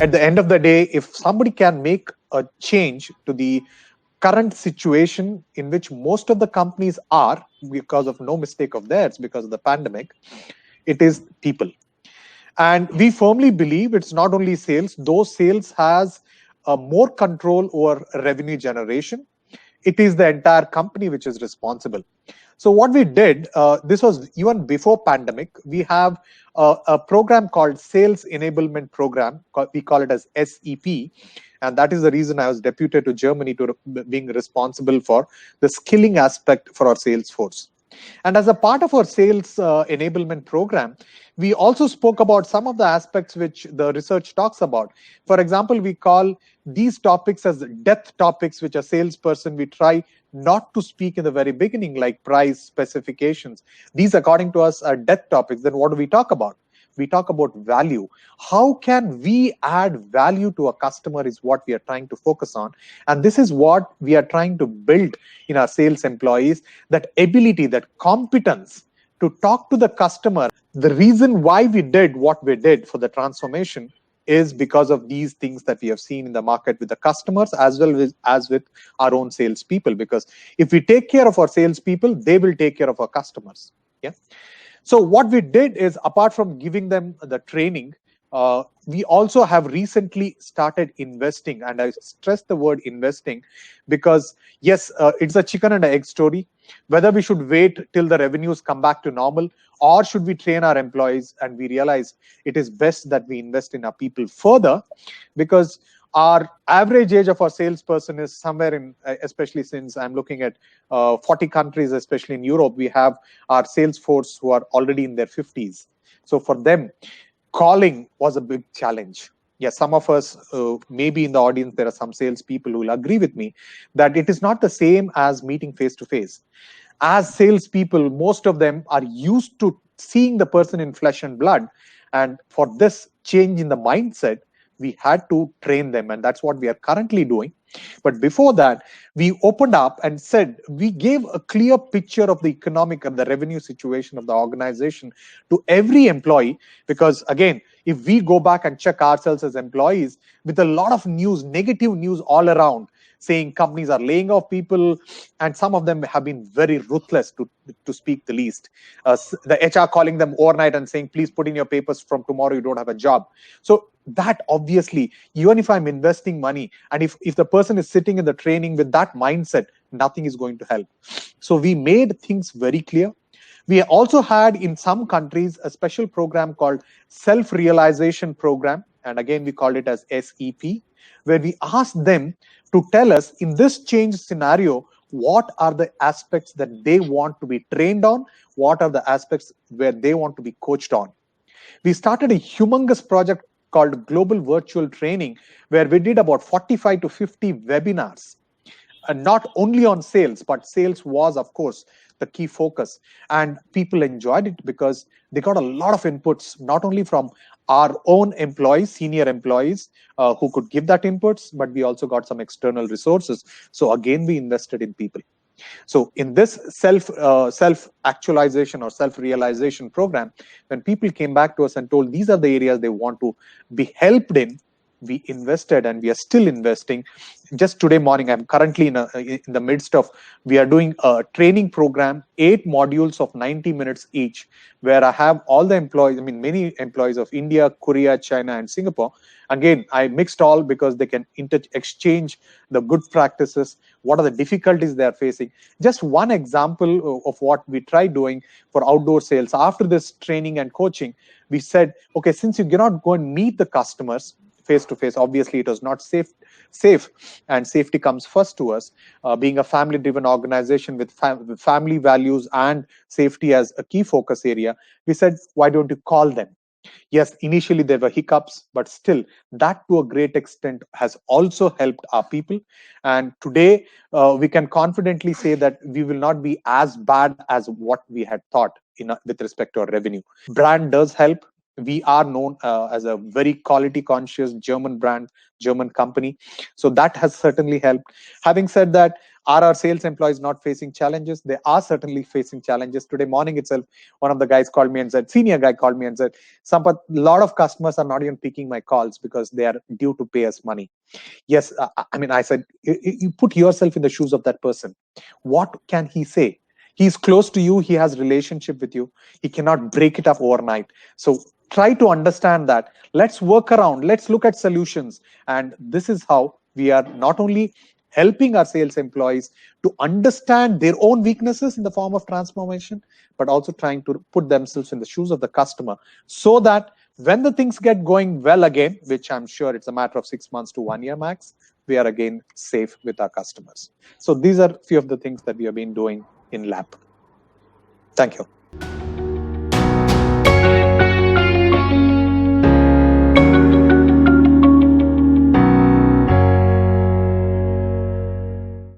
at the end of the day, if somebody can make a change to the current situation in which most of the companies are, because of no mistake of theirs, because of the pandemic, it is people. And we firmly believe it's not only sales, though sales has more control over revenue generation. It is the entire company which is responsible. So what we did, this was even before pandemic, we have a program called Sales Enablement Program. We call it as SEP. And that is the reason I was deputed to Germany to being responsible for the skilling aspect for our sales force. And as a part of our sales enablement program, we also spoke about some of the aspects which the research talks about. For example, we call these topics as death topics, which a salesperson, we try not to speak in the very beginning, like price, specifications. These, according to us, are death topics. Then what do we talk about? We talk about value. How can we add value to a customer is what we are trying to focus on. And this is what we are trying to build in our sales employees, that ability, that competence to talk to the customer. The reason why we did what we did for the transformation is because of these things that we have seen in the market with the customers as well as with our own salespeople. Because if we take care of our salespeople, they will take care of our customers. Yeah. So what we did is, apart from giving them the training, we also have recently started investing. And I stress the word investing because, yes, it's a chicken and egg story. Whether we should wait till the revenues come back to normal, or should we train our employees? And we realize it is best that we invest in our people further, because our average age of our salesperson is somewhere in, especially since I'm looking at 40 countries, especially in Europe, we have our sales force who are already in their 50s. So for them, calling was a big challenge. Yes, some of us, maybe in the audience, there are some salespeople who will agree with me that it is not the same as meeting face to face. As salespeople, most of them are used to seeing the person in flesh and blood. And for this change in the mindset, we had to train them, and that's what we are currently doing. But before that, we opened up and said, we gave a clear picture of the economic and the revenue situation of the organization to every employee. Because again, if we go back and check ourselves as employees, with a lot of news, negative news all around, saying companies are laying off people, and some of them have been very ruthless, to speak the least. The HR calling them overnight and saying, please put in your papers, from tomorrow you don't have a job. So that obviously, even if I'm investing money, and if the person is sitting in the training with that mindset, nothing is going to help. So we made things very clear. We also had in some countries a special program called self-realization program. And again, we called it as SEP, where we asked them to tell us, in this change scenario, what are the aspects that they want to be trained on? What are the aspects where they want to be coached on? We started a humongous project called Global Virtual Training, where we did about 45 to 50 webinars. And not only on sales, but sales was, of course, the key focus. And people enjoyed it because they got a lot of inputs, not only from our own employees, senior employees, who could give that inputs, but we also got some external resources. So again, we invested in people. So in this self-actualization or self-realization program, when people came back to us and told these are the areas they want to be helped in, we invested, and we are still investing. Just today morning, I'm currently in the midst of, we are doing a training program, 8 modules of 90 minutes each, where I have all the employees, many employees of India, Korea, China, and Singapore. Again, I mixed all because they can exchange the good practices. What are the difficulties they are facing? Just one example of what we tried doing for outdoor sales. After this training and coaching, we said, okay, since you cannot go and meet the customers face to face, obviously it was not safe, and safety comes first to us. Being a family-driven organization with family values and safety as a key focus area, we said, why don't you call them? Yes, initially there were hiccups, but still that to a great extent has also helped our people. And today we can confidently say that we will not be as bad as what we had thought with respect to our revenue. Brand does help. We are known as a very quality conscious German brand, German company. So that has certainly helped. Having said that, Are our sales employees not facing challenges? They are certainly facing challenges. Today morning itself, one of the guys called me and said, senior guy called me and said, Sampath, a lot of customers are not even picking my calls because they are due to pay us money. Yes, I mean, I said, you put yourself in the shoes of that person. What can he say? He's close to you. He has relationship with you. He cannot break it up overnight. So try to understand that. Let's work around. Let's look at solutions. And this is how we are not only helping our sales employees to understand their own weaknesses in the form of transformation, but also trying to put themselves in the shoes of the customer so that when the things get going well again, which I'm sure it's a matter of 6 months to 1 year max, we are again safe with our customers. So these are a few of the things that we have been doing in lab. Thank you.